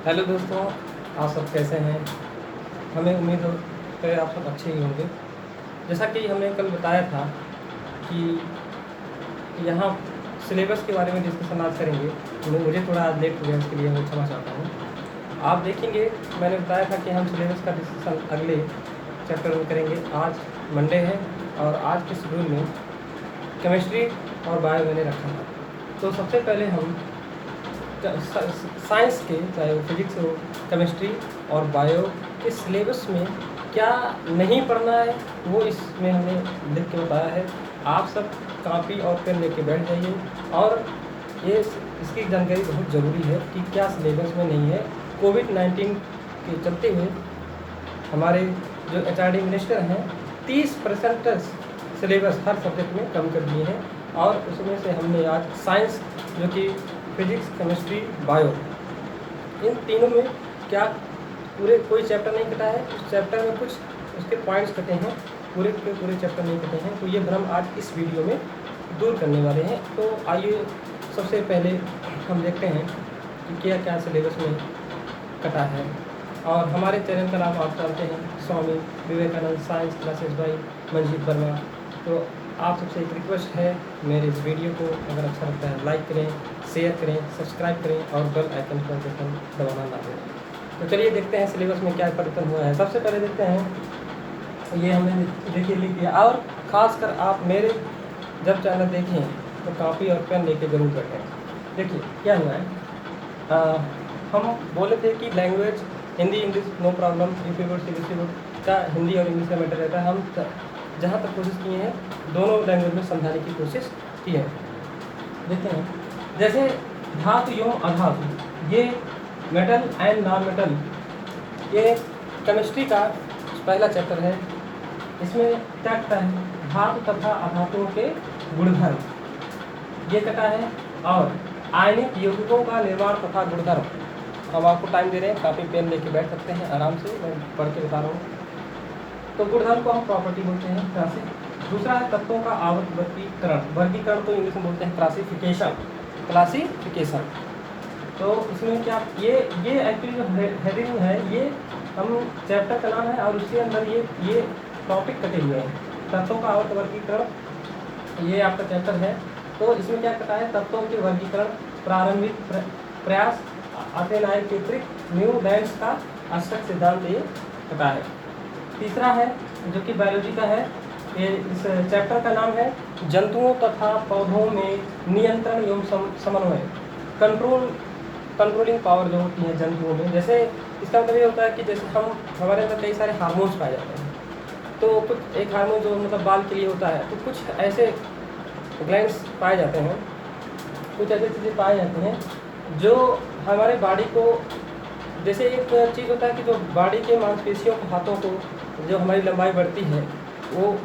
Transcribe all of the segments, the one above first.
Hello दोस्तों, आप सब कैसे हैं? हमें उम्मीद है आप सब अच्छे ही होंगे। जैसा कि हमने कल बताया था कि यहाँ सिलेबस के बारे में डिस्कशन आज करेंगे। मुझे थोड़ा आज लेट हो गया, इसके लिए मैं क्षमा चाहता हूँ। आप देखेंगे, मैंने बताया था कि हम सिलेबस का डिस्कशन अगले चैप्टर में करेंगे। आज मंडे है और आज के शेड्यूल में केमिस्ट्री और बायो मैंने रखा था। तो सबसे पहले हम साइंस के, चाहे वो फिजिक्स हो, केमिस्ट्री और बायो के सिलेबस में क्या नहीं पढ़ना है वो इसमें हमने लिख के बताया है। आप सब कॉपी और पेन लेके बैठ जाइए और ये इसकी जानकारी बहुत ज़रूरी है कि क्या सिलेबस में नहीं है। कोविड-19 के चलते हुए हमारे जो एचआरडी मिनिस्टर हैं 30% सिलेबस हर सब्जेक्ट में कम कर दिए हैं और उसमें से हमने आज साइंस, जो कि फिजिक्स, केमिस्ट्री, बायो, इन तीनों में क्या पूरे कोई चैप्टर नहीं कटा है। उस चैप्टर में कुछ उसके पॉइंट्स कटे हैं, पूरे के पूरे चैप्टर नहीं कटे हैं। तो ये भ्रम आज इस वीडियो में दूर करने वाले हैं। तो आइए सबसे पहले हम देखते हैं कि क्या क्या सिलेबस में कटा है। और हमारे चैनल का नाम आप जानते हैं, Swami Vivekananda science classes by Manjeet Verma. तो आप सबसे एक रिक्वेस्ट है, मेरे इस वीडियो को अगर अच्छा लगता है लाइक करें, शेयर करें, सब्सक्राइब करें और बेल आइकन का बटन दबाना ना भूलें। तो चलिए देखते हैं सिलेबस में क्या परिवर्तन हुआ है। सबसे पहले देखते हैं, ये हमने देखिए लिख दिया। और ख़ासकर आप मेरे जब चैनल देखें तो कॉपी और पेन लेके ज़रूर बैठें। देखिए क्या हुआ है, हम बोले थे कि language Hindi English no problem, UP board CBSE board का हिंदी और इंग्लिश का मैटर रहता है। हम जहाँ तक कोशिश किए हैं दोनों लैंग्वेज में समझाने की कोशिश की है। देखते हैं, जैसे धातु एवं अधातु, ये मेटल एंड नॉन मेटल, ये केमिस्ट्री का पहला चैप्टर है। इसमें क्या कटा है, धातु तथा अधातुओं के गुणधर्म, ये कटा है। और आयनिक यौगिकों का निर्माण तथा गुणधर्म। हम आपको टाइम दे रहे हैं, कापी पेन लेके बैठ सकते हैं आराम से, मैं पढ़ के बता रहा हूँ। तो गुणधर्म को हम प्रॉपर्टी बोलते हैं, क्लासिक। दूसरा है तत्वों का आवर्त वर्गीकरण। वर्गीकरण को इंग्लिश में बोलते हैं क्लासिफिकेशन। क्लासिफिकेशन, तो इसमें क्या, ये एक्चुअली जो हेडिंग है, ये हम चैप्टर का नाम है और उसके अंदर ये टॉपिक कटे हुए हैं। तत्वों का आवर्त वर्गीकरण, ये आपका चैप्टर है। तो इसमें क्या कटा है, तत्वों के वर्गीकरण, प्रारंभिक प्रयास, अथेनाइल केंद्रिक, न्यूलैंड्स का अष्टक सिद्धांत, ये कटा है। तीसरा है जो कि बायोलॉजी का है, ये इस चैप्टर का नाम है जंतुओं तथा पौधों में नियंत्रण एवं समन्वय। कंट्रोलिंग पावर जो होती है जंतुओं में। जैसे इसका मतलब ये होता है कि जैसे हमारे अंदर कई सारे हार्मोन्स पाए जाते हैं। तो कुछ एक हार्मोन जो मतलब बाल के लिए होता है, तो कुछ ऐसे ग्लैंड्स पाए जाते हैं, कुछ ऐसी चीज़ें पाई जाती हैं जो हमारे बॉडी को, जैसे एक चीज़ होता है कि जो बॉडी के मांसपेशियों को, हाथों को, जो हमारी लंबाई बढ़ती है वो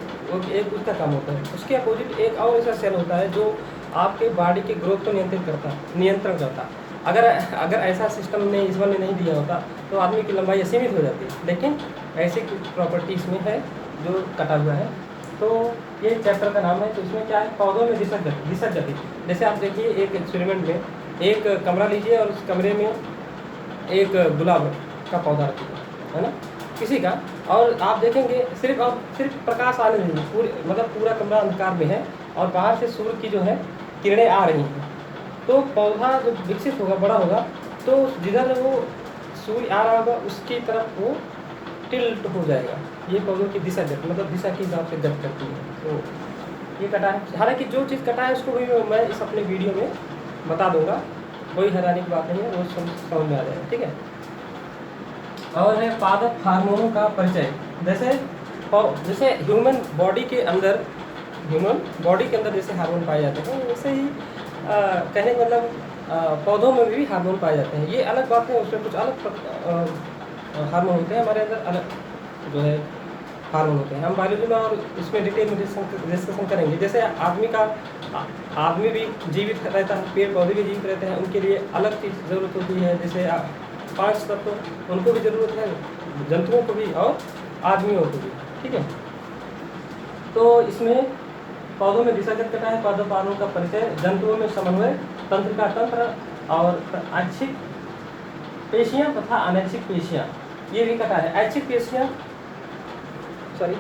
एक उसका काम होता है। उसके अपोजिट एक और ऐसा सेल होता है जो आपके बॉडी के ग्रोथ को नियंत्रण करता है। अगर ऐसा सिस्टम ने ईश्वर ने नहीं दिया होता तो आदमी की लंबाई असीमित हो जाती है, लेकिन ऐसी प्रॉपर्टी इसमें है जो कटा हुआ है। तो ये चैप्टर का नाम है। तो इसमें क्या है, पौधों में दिशक गति। जैसे आप देखिए एक एक्सपेरिमेंट में एक कमरा लीजिए और उस कमरे में एक गुलाब का पौधा रखिए, है ना, किसी का, और आप देखेंगे सिर्फ प्रकाश आने नहीं, पूरा कमरा अंधकार में है और बाहर से सूर्य की जो है किरणें आ रही हैं। तो पौधा जब विकसित होगा, बड़ा होगा, तो जिधर वो सूर्य आ रहा होगा उसकी तरफ वो टिल्ट हो जाएगा। ये पौधों की दिशा के हिसाब से गत करती है। तो ये कटा है। हालांकि जो चीज़ कटा है उसको भी मैं इस अपने वीडियो में बता दूंगा, कोई हैरानी की बात नहीं है, वो समझ में आ जाएगा, ठीक है। और है पादप हार्मोनों का परिचय। जैसे ह्यूमन बॉडी के अंदर जैसे हार्मोन पाए जाते हैं, वैसे ही कहने का मतलब पौधों में भी हार्मोन पाए जाते हैं। ये अलग बात है, उसमें कुछ अलग हार्मोन होते हैं, हमारे अंदर अलग जो है हार्मोन होते हैं। हम बायोलॉजी में और इसमें डिटेल में डिस्कशन करेंगे। जैसे आदमी भी जीवित रहता है, पेड़ पौधे भी जीवित रहते हैं, उनके लिए अलग चीज़ ज़रूरत होती है। जैसे 5 तत्व उनको भी ज़रूरत है, जंतुओं को भी और आदमियों को भी, ठीक है। तो इसमें पौधों में दिशागत कटा है, पादप हार्मोन का परिचय, जंतुओं में समन्वय, तंत्रिका तंत्र और ऐच्छिक पेशियाँ तथा अनैच्छिक पेशियाँ, ये भी कटा है। ऐच्छिक पेशियाँ, सॉरी,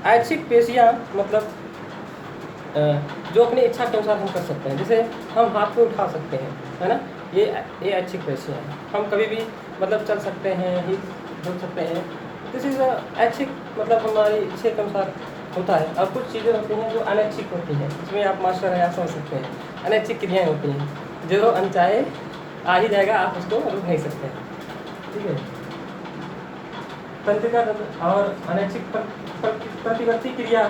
ऐच्छिक पेशियाँ मतलब जो अपनी इच्छा के अनुसार हम कर सकते हैं, जैसे हम हाथ को उठा सकते हैं, है ना, ये ऐच्छिक पेशियाँ हैं। हम कभी भी मतलब चल सकते हैं, हिल डुल सकते हैं, दिस इज ऐच्छिक, मतलब हमारी इच्छा के अनुसार होता है। और कुछ चीज़ें होती हैं जो अनैच्छिक होती हैं, इसमें आप मास्टर हैं, आप समझ सकते हैं। अनैच्छिक क्रियाएँ होती हैं, जो अनचाहे आ ही जाएगा, आप उसको रोक नहीं सकते हैं, ठीक है। तंत्रिका और अनैच्छिक प्रतिवर्ती क्रिया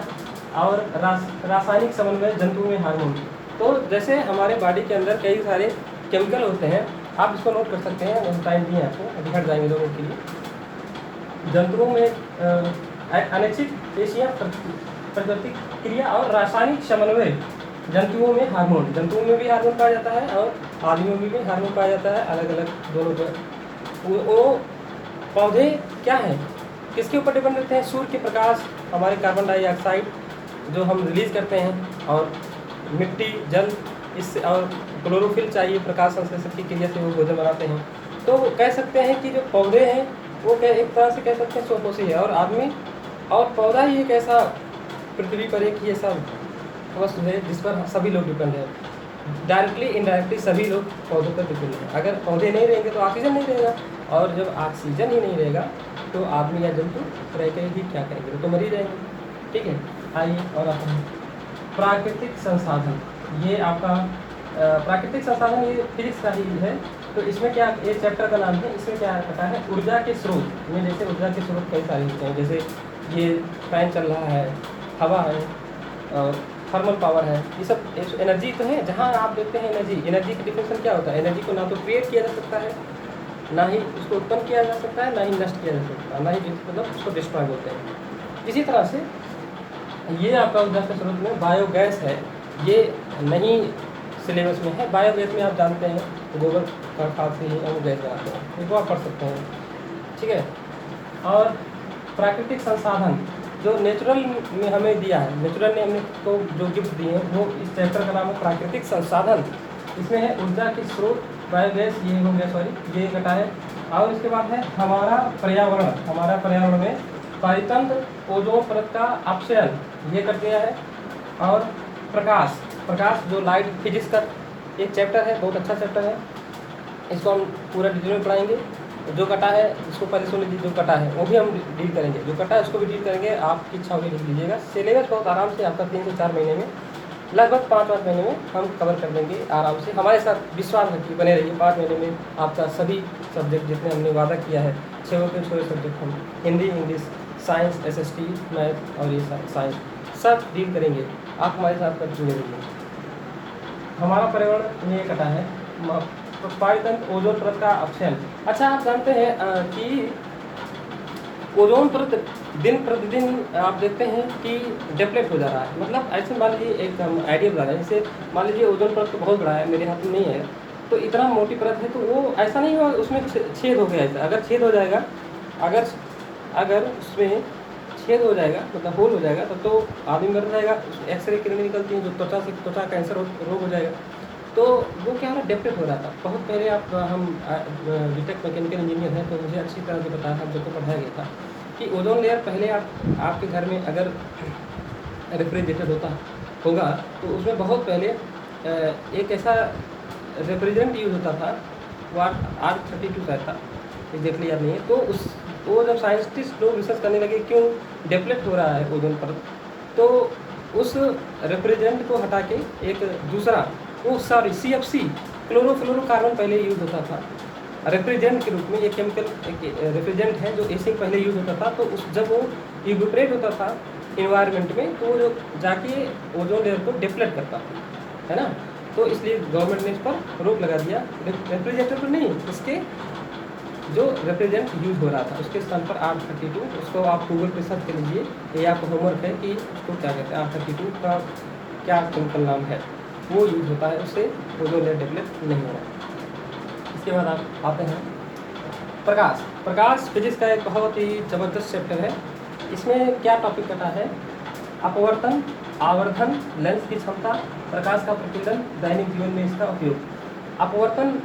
और रासायनिक समन्वय जंतुओं में हार्मोन। तो जैसे हमारे बॉडी के अंदर कई सारे केमिकल होते हैं, आप इसको नोट कर सकते हैं, टाइम दिए आपको, अभी हट जाएंगे लोगों के लिए। जंतुओं में अनैच्छिक पेशियाँ प्रतिवर्ती क्रिया और रासायनिक समन्वय जंतुओं में हार्मोन, जंतुओं में भी हार्मोन पाया जाता है और आदमियों में भी हार्मोन पाया जाता है, अलग अलग दोनों पर। वो पौधे क्या हैं, किसके ऊपर डिपेंड रहते हैं? सूर्य के प्रकाश, हमारे कार्बन डाइऑक्साइड जो हम रिलीज करते हैं, और मिट्टी, जल, इससे, और क्लोरोफिल चाहिए प्रकाश संश्लेषण की क्रिया से वो भोजन बनाते हैं। तो कह सकते हैं कि जो पौधे हैं वो एक तरह से कह सकते हैं स्वपोषी है, और आदमी और पौधा ही एक ऐसा पृथ्वी पर एक ही ऐसा वस्तु है जिस पर सभी लोग डिपेंड है। डायरेक्टली इनडायरेक्टली सभी लोग पौधों पर डिपेंड है। अगर पौधे नहीं रहेंगे तो ऑक्सीजन नहीं रहेगा, और जब ऑक्सीजन ही नहीं रहेगा तो आदमी या जंतु रह के ही क्या करेंगे, तो मर ही जाएंगे, ठीक है। आइए और आता है प्राकृतिक संसाधन। ये आपका प्राकृतिक संसाधन, ये फिजिक्स का ही है। तो इसमें क्या, ये चैप्टर का नाम है, इसमें क्या पता है, ऊर्जा के स्रोत में। जैसे ऊर्जा के स्रोत कई सारे होते हैं, जैसे ये फैन चल रहा है, हवा है, और थर्मल पावर है, ये सब एनर्जी तो है। जहाँ आप देखते हैं एनर्जी की डिफिनेशन क्या होता है, एनर्जी को ना तो क्रिएट किया जा सकता है, ना ही उसको उत्पन्न किया जा सकता है, ना ही नष्ट किया जा सकता है, ना ही मतलब उसको डिस्ट्रॉय बोलते हैं। इसी तरह से ये आपका ऊर्जा के स्रोत में बायोगैस है, ये नहीं सिलेबस में है। बायोगैस में आप जानते हैं गोबर का खाद से ही हम गैस बनाते हैं, इसको आप पढ़ सकते हैं, ठीक है। और प्राकृतिक संसाधन जो नेचुरल में हमें दिया है, नेचुरल ने हमने को जो गिफ्ट दिए हैं, वो इस चैप्टर का नाम है प्राकृतिक संसाधन। इसमें है ऊर्जा के स्रोत, बायोगैस, ये हो गया, सॉरी ये कटा है। और इसके बाद है हमारा पर्यावरण। हमारा पर्यावरण में पारितंत्र, ओजोन परत का अपक्षयन, ये कर दिया है। और प्रकाश जो लाइट, फिजिक्स का एक चैप्टर है, बहुत अच्छा चैप्टर है, इसको हम पूरा डिटेल में पढ़ाएंगे। जो कटा है इसको पहले सुन लीजिए, जो कटा है वो भी हम डील करेंगे, जो कटा है उसको भी डील करेंगे। आपकी इच्छा होगी लिख लीजिएगा। सिलेबस बहुत आराम से आपका 3 से 4 महीने में, लगभग 5 महीने में हम कवर कर देंगे आराम से। हमारे साथ विश्वास रखिए, बने रहिए। 5 महीने में आपका सभी सब्जेक्ट जितने हमने वादा किया है, 6 के 6 सब्जेक्ट हम Hindi, English, science, SST, math और ये साइंस सब डील करेंगे। आप हमारे साथ कर जुड़े रहिए। हमारा पर्यावरण में ये कटा है पारितंत्र, ओजोन परत का अपक्षयन। अच्छा, आप जानते हैं कि ओजोन परत दिन प्रतिदिन आप देखते हैं कि डेप्लेट हो जा रहा है। मतलब ऐसे मान लीजिए, एक आइडिया बता रहे हैं, जैसे मान लीजिए ओजोन परत तो बहुत बड़ा है, मेरे हाथ में नहीं है, तो इतना मोटी परत है, तो वो ऐसा नहीं हो उसमें छेद हो गया है। अगर छेद हो जाएगा, अगर उसमें छेद हो जाएगा, मतलब होल हो जाएगा, तो आदमी मर जाएगा। एक्सरे किरणें निकलती हैं जो त्वचा कैंसर रोग हो जाएगा। तो वो क्या हो रहा है, डेप्लेट हो रहा था बहुत पहले। हम बीटेक मैकेनिकल इंजीनियर हैं, तो मुझे अच्छी तरह से पता है, हम सबको पढ़ाया गया था कि ओजोन लेयर पहले आपके घर में अगर रेफ्रिजरेटर होगा तो उसमें बहुत पहले एक ऐसा रेफ्रिजरेंट यूज़ होता था, वो R32 शायद था, एग्जैक्टली याद नहीं है। तो वो जब साइंटिस्ट लोग रिसर्च करने लगे क्यों डेप्लेट हो रहा है ओजोन परत, तो उस रेफ्रिजरेंट को हटा के एक दूसरा, वो सॉरी CFC, क्लोरोफ्लोरोकार्बन पहले यूज़ होता था रेफ्रिजरेंट के रूप में। एक केमिकल रेफ्रिजरेंट है जो एसिंग पहले यूज़ होता था। तो जब वो इवेपोरेट होता था इन्वायरमेंट में, तो वो जो जाके ओजोन लेयर को डिप्लेट करता था, है ना। तो इसलिए गवर्नमेंट ने इस पर रोक लगा दिया। रेफ्रिजरेटर पर नहीं, इसके जो रेफ्रिजरेंट यूज़ हो रहा था उसके स्थान पर R32, उसको आप गूगल पर सर्च कर लीजिए, ये आपका होमवर्क है कि उसको क्या कहते हैं, R32 का क्या केमिकल नाम है, वो यूज़ होता है, उससे ओजोन लेयर डेप्लेट नहीं हो रहा। इसके बाद आप आते हैं प्रकाश फिजिक्स का एक बहुत ही ज़बरदस्त चैप्टर है। इसमें क्या टॉपिक कटा है, अपवर्तन, आवर्धन, लेंस की क्षमता, प्रकाश का प्रकीर्णन, दैनिक जीवन में इसका उपयोग। अपवर्तन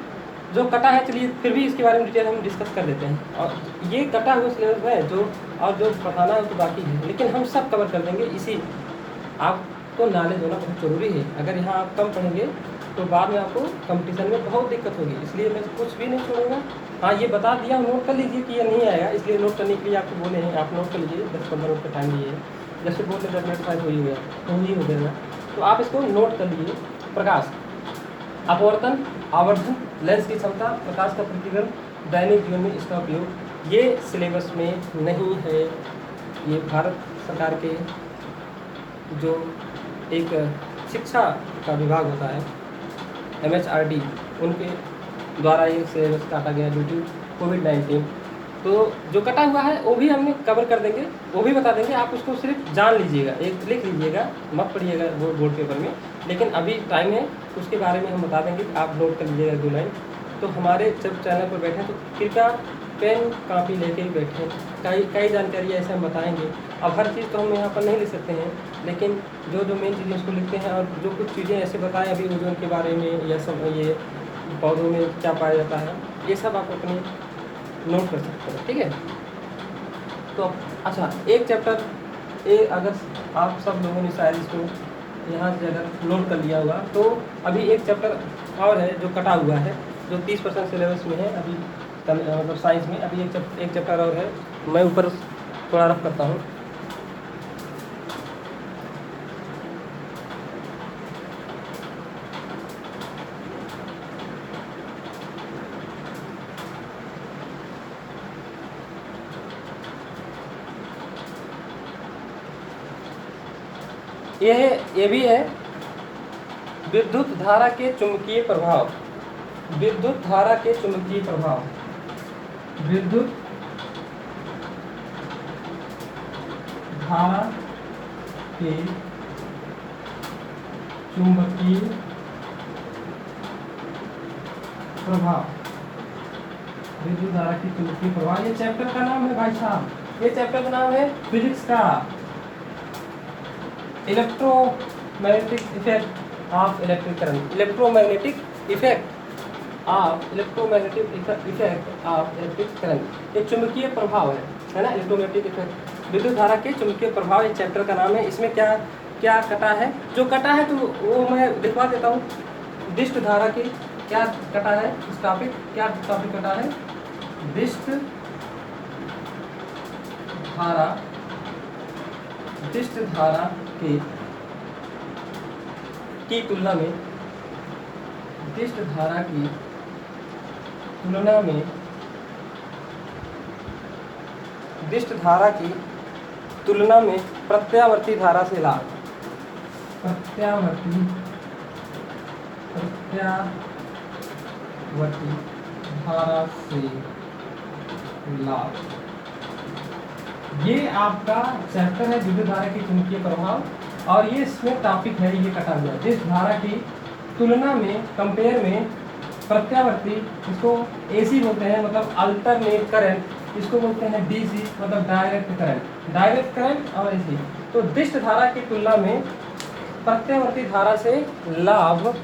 जो कटा है, चलिए फिर भी इसके बारे में डिटेल हम डिस्कस कर लेते हैं। और ये कटा हुआ सिलेबस है जो, और जो पढ़ाना है तो बाकी है, लेकिन हम सब कवर कर देंगे। इसी आपको नॉलेज होना बहुत ज़रूरी है। अगर यहाँ आप कम पढ़ेंगे तो बाद में आपको कंपटीशन में बहुत दिक्कत होगी, इसलिए मैं कुछ भी नहीं छोड़ूंगा। हाँ, ये बता दिया, नोट कर लीजिए कि ये नहीं आएगा, इसलिए नोट करने के लिए आपको बोले हैं, आप नोट कर लीजिए। 10-15 मिनट का टाइम लिए, जैसे बोलते 10 मिनट फाइव हो ही गया, तो ही हो गया, तो आप इसको नोट कर लीजिए। प्रकाश, अपवर्तन, आवर्धन, लेंस की क्षमता, प्रकाश का प्रतिकरण, दैनिक जीवन में इसका उपयोग, ये सिलेबस में नहीं है। ये भारत सरकार के जो एक शिक्षा का विभाग होता है, MHRD, उनके द्वारा ये सिलेबस काटा गया ड्यू टू कोविड-19। तो जो कटा हुआ है वो भी हमने कवर कर देंगे, वो भी बता देंगे। आप उसको सिर्फ जान लीजिएगा, एक लिख लीजिएगा, मत पढ़िएगा बोर्ड पेपर में। लेकिन अभी टाइम है, उसके बारे में हम बता देंगे, आप नोट कर लीजिएगा 2 लाइन। तो हमारे जब चैनल पर बैठें तो कृपया पेन कापी लेके ही बैठें। कई जानकारी ऐसे हम बताएंगे। अब हर चीज़ तो हम यहाँ पर नहीं लिख सकते हैं, लेकिन जो मेन चीज़ें उसको लिखते हैं, और जो कुछ चीज़ें ऐसे बताएं अभी ओजोन के बारे में, या सब ये पौधों में क्या पाया जाता है, ये सब आप अपने नोट कर सकते हैं, ठीक है। तो अच्छा, एक चैप्टर अगर आप सब लोगों ने शायद इसको यहाँ से अगर नोट कर लिया हुआ, तो अभी एक चैप्टर और है जो कटा हुआ है, जो 30% सिलेबस में है अभी, मतलब साइंस में। अभी एक चैप्टर और है, मैं ऊपर थोड़ा रफ करता हूँ। ये भी है विद्युत धारा के चुंबकीय प्रभाव। विद्युत धारा के चुंबकीय प्रभाव, विद्युत धारा के चुंबकीय प्रभाव, विद्युत धारा के चुंबकीय प्रभाव। ये चैप्टर का नाम है भाई साहब, ये चैप्टर का नाम है फिजिक्स का electromagnetic effect of electric current. Electromagnetic effect of effect of electric current, एक चुंबकीय प्रभाव है ना, इलेक्ट्रोमैग्नेटिक इफेक्ट, विद्युत धारा के चुंबकीय प्रभाव, ये चैप्टर का नाम है। इसमें क्या क्या कटा है, जो कटा है तो वो मैं दिखवा देता हूँ। डिस्ट धारा की क्या कटा है, इस टॉपिक क्या टॉपिक कटा है, डिस्ट धारा की तुलना में, डिस्ट धारा की तुलना में, डिस्ट धारा की तुलना में प्रत्यावर्ती धारा से लाभ, प्रत्यावर्ती धारा से लाभ, ये आपका चैप्टर है विद्युत धारा की चुंबकीय प्रभाव। और ये इसमें टॉपिक है, ये कटा हुआ है, जिस धारा की तुलना में, कंपेयर में, प्रत्यावर्ती, इसको AC बोलते हैं, मतलब अल्टरनेट करंट, इसको बोलते हैं DC, मतलब डायरेक्ट करंट और AC। तो डिस्ट धारा की तुलना में प्रत्यावर्ती धारा से लाभ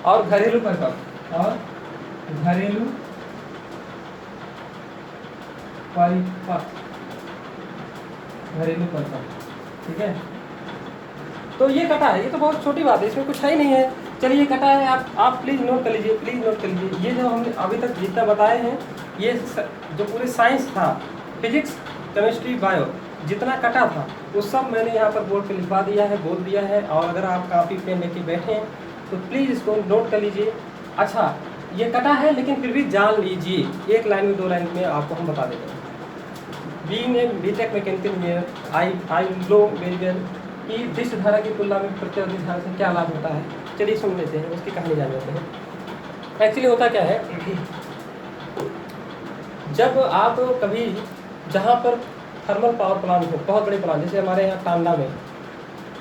और घरेलू परिपथ, घरेलू परिपथ, ठीक है। तो ये कटा है, ये तो बहुत छोटी बात है, इसमें कुछ है ही नहीं है। चलिए ये कटा है, आप प्लीज़ नोट कर लीजिए, प्लीज़ नोट कर लीजिए। ये जो हमने अभी तक जितना बताए हैं, ये जो पूरे साइंस था, फिजिक्स, केमिस्ट्री, बायो, जितना कटा था वो सब मैंने यहाँ पर बोर्ड पे लिखवा दिया है, बोल दिया है। और अगर आप कापी पेन लेके बैठे हैं तो प्लीज़ इसको नोट कर लीजिए। अच्छा, ये कटा है लेकिन फिर भी जान लीजिए, एक लाइन में 2 लाइन में आपको हम बता देते हैं। BTech mechanical engineer, I know very well कि डिस्ट धारा की तुलना में प्रत्यावर्ती धारा से क्या लाभ होता है। चलिए सुन लेते हैं, उसकी कहानी जान लेते हैं। एक्चुअली होता क्या है, जब आप कभी जहाँ पर थर्मल पावर प्लांट हो, बहुत बड़े प्लांट, जैसे हमारे यहाँ टांडा में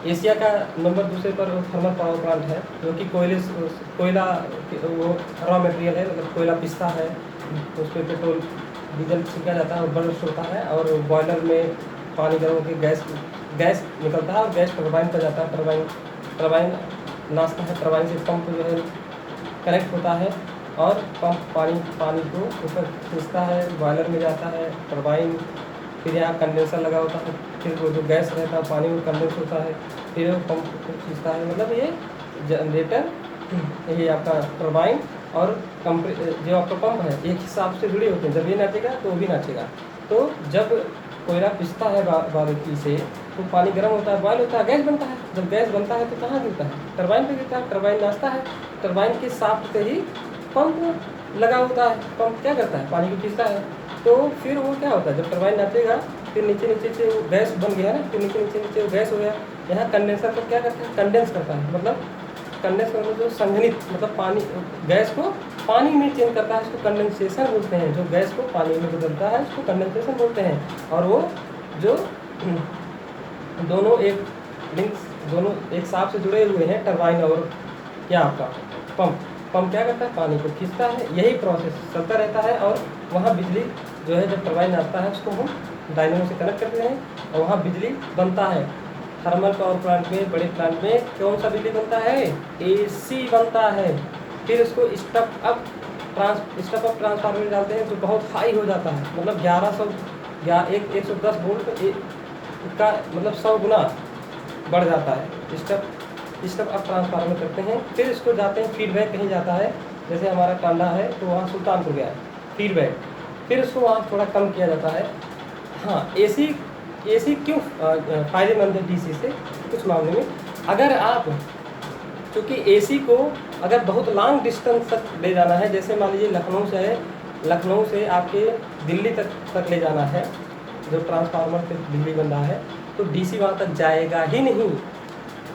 एशिया का नंबर 2 पर थर्मल पावर प्लांट है, जो कि कोयला वो रॉ मटेरियल है, मतलब कोयला पिसता है, उस पर पेट्रोल डीजल छिड़का जाता है और बर्न होता है, और बॉयलर में पानी गर्म होकर गैस निकलता है और गैस टरबाइन पर जाता है, टरबाइन नाचता है, टरबाइन से पंप जो है कनेक्ट होता है और पंप पानी को ऊपर खींचता है, बॉयलर में जाता है, टरबाइन, फिर यहाँ कंडेंसर लगा होता है, फिर वो जो गैस रहता है पानी में कंडेंस होता है, फिर वो पंप को खींचता है। मतलब ये जनरेटर, ये आपका टरबाइन और जो आपका पंप है एक हिसाब से जुड़े होते हैं। जब ये नाचेगा तो वो भी नाचेगा। तो जब कोयला पिसता है बारीकी से तो पानी गर्म होता है, बॉयल होता है, गैस बनता है। जब गैस बनता है तो कहाँ गिरता है? टरबाइन पे गिरता है। टरबाइन नाचता है, टरबाइन के शाफ्ट पे ही पंप लगा होता है। पंप क्या करता है? पानी को खींचता है। तो फिर वो क्या होता है, जब टरबाइन नाचेगा फिर नीचे नीचे से वो गैस बन गया ना, फिर नीचे नीचे वो गैस हो गया। यहाँ कंडेंसर पर क्या करता है? कंडेंस करता है। मतलब कंडेंस करने जो संघनित, मतलब पानी, गैस को पानी में चेंज करता है, इसको कंडेंसेशन बोलते हैं। जो गैस को पानी में बदलता है उसको कंडेंसेशन बोलते हैं। और वो जो दोनों एक लिंक्स, दोनों एक साथ से जुड़े हुए हैं, टरबाइन और क्या आपका पंप क्या करता है? पानी को खींचता है। यही प्रोसेस चलता रहता है और वहाँ बिजली जो है, जब टरबाइन आता है उसको हम डायनेमो से कनेक्ट करते हैं और वहाँ बिजली बनता है। थर्मल पावर प्लांट में, बड़े प्लांट में कौन सा बिजली बनता है? AC बनता है। फिर उसको स्टेप अप ट्रांसफार्मर डालते हैं जो बहुत हाई हो जाता है, मतलब 110 वोल्ट का मतलब 100 गुना बढ़ जाता है। स्टेप अप ट्रांसफार्मर करते हैं। फिर इसको जाते हैं फीडबैक, कहीं जाता है, जैसे हमारा टांडा है तो वहाँ सुल्तानपुर गया है फीडबैक, फिर उसको वहाँ थोड़ा कम किया जाता है। हाँ, AC क्यों फ़ायदेमंद है DC से? कुछ मामले में अगर आप, क्योंकि AC को अगर बहुत लॉन्ग डिस्टेंस तक ले जाना है, जैसे मान लीजिए लखनऊ से आपके दिल्ली तक ले जाना है, जो ट्रांसफार्मर से बिजली बन रहा है, तो DC वहाँ तक जाएगा ही नहीं।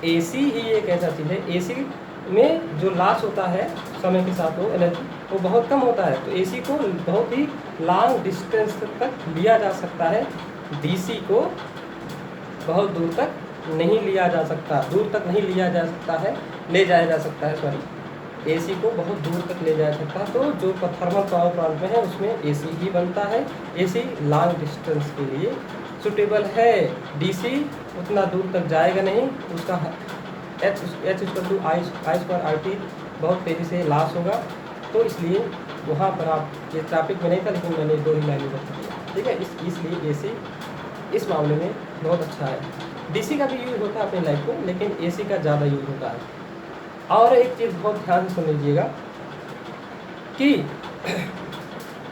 AC ही एक ऐसा चीज़ है, AC में जो लॉस होता है समय के साथ, वो एनर्जी वो बहुत कम होता है। तो AC को बहुत ही लॉन्ग डिस्टेंस तक लिया जा सकता है, DC को बहुत दूर तक नहीं लिया जा सकता, ले जाया जा सकता है, सॉरी, AC को बहुत दूर तक ले जाया सकता है। तो जो थर्मल पावर प्लांट में है उसमें AC ही बनता है। AC लॉन्ग डिस्टेंस के लिए सुटेबल है। DC उतना दूर तक जाएगा नहीं, उसका H=I²RT बहुत तेज़ी से लॉस होगा। तो इसलिए वहाँ पर आप, ये ट्रैफिक में नहीं था लेकिन मैंने 2 ही लाइनें बता दिया, ठीक है। इसलिए AC इस मामले में बहुत अच्छा है। DC का भी यूज़ होता है अपनी लाइफ में, लेकिन AC का ज़्यादा यूज़ होता है। और एक चीज़ बहुत ध्यान से सुन लीजिएगा कि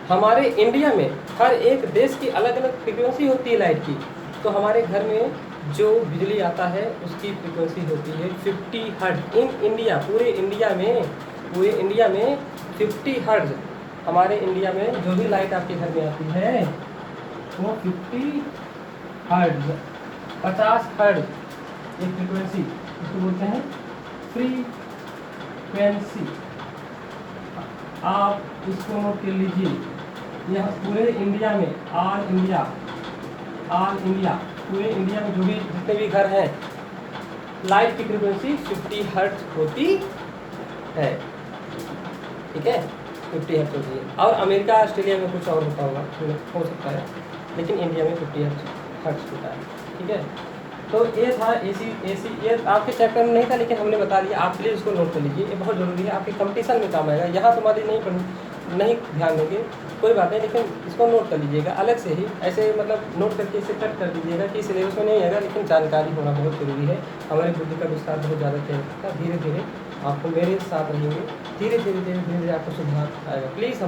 हमारे इंडिया में हर एक देश की अलग अलग फ्रीक्वेंसी होती है लाइट की। तो हमारे घर में जो बिजली आता है उसकी फ्रीक्वेंसी होती है 50 हर्ट्ज। इन इंडिया, पूरे इंडिया में 50 हर्ट्ज। हमारे इंडिया में जो भी लाइट आपके घर में आती है वो 50 हर्ट्ज, 50 हर्ट्ज एक फ्रीक्वेंसी, इसको बोलते हैं फ्रीक्वेंसी। आप इसको नोट कर लीजिए। यह पूरे इंडिया में, ऑल इंडिया पूरे इंडिया में जो भी जितने भी घर हैं, लाइट की फ्रीक्वेंसी 50 हर्ट्ज होती है, ठीक है, 50 हर्ट्ज होती है। और अमेरिका, ऑस्ट्रेलिया में कुछ और होता होगा, हो सकता है, लेकिन इंडिया में 50 हर्ट्ज होता है, ठीक है। तो ये था AC। ये आपके चैप्टर में नहीं था लेकिन हमने बता दिया, आप प्लीज़ इसको नोट कर लीजिए, ये बहुत ज़रूरी है, आपके कंपटीशन में काम आएगा। यहाँ तुम्हारी नहीं ध्यान देंगे, कोई बात नहीं, लेकिन इसको नोट कर लीजिएगा अलग से ही, ऐसे मतलब नोट करके इसे कट कर दीजिएगा कि सिलेबस में नहीं आएगा, लेकिन जानकारी होना बहुत ज़रूरी है। हमारी बुद्धि का विस्तार बहुत ज़्यादा तेज होता है। धीरे धीरे आपको मेरे साथ रहेंगे, धीरे धीरे आपको सुधार आएगा। प्लीज़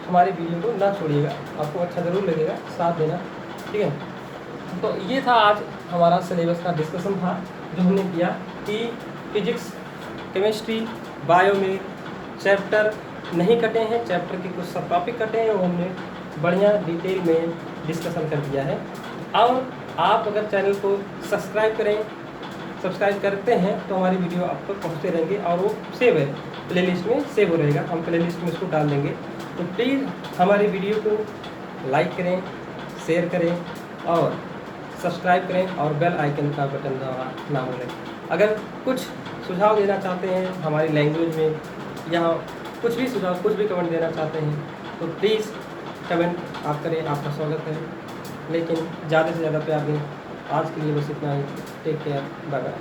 हमारे वीडियो को ना छोड़िएगा, आपको अच्छा ज़रूर लगेगा, साथ देना, ठीक है। तो ये था आज हमारा सिलेबस का डिस्कशन था, जो हमने किया कि फिजिक्स, केमिस्ट्री, बायो में चैप्टर नहीं कटे हैं, चैप्टर के कुछ सब टॉपिक कटे हैं, वो हमने बढ़िया डिटेल में डिस्कशन कर दिया है। और आप अगर चैनल को सब्सक्राइब करते हैं तो हमारी वीडियो आप तक पहुँचते रहेंगे और वो सेव है, प्लेलिस्ट में सेव हो रहेगा, हम प्लेलिस्ट में इसको डाल देंगे। तो प्लीज़ हमारी वीडियो को लाइक करें, शेयर करें और सब्सक्राइब करें और बेल आइकन का बटन दबाना ना भूलें। अगर कुछ सुझाव देना चाहते हैं हमारी लैंग्वेज में, या कुछ भी सुझाव, कुछ भी कमेंट देना चाहते हैं तो प्लीज़ कमेंट आप करें, आपका स्वागत है। लेकिन ज़्यादा से ज़्यादा प्यार दें। आज के लिए बस इतना ही। Take care, bye bye.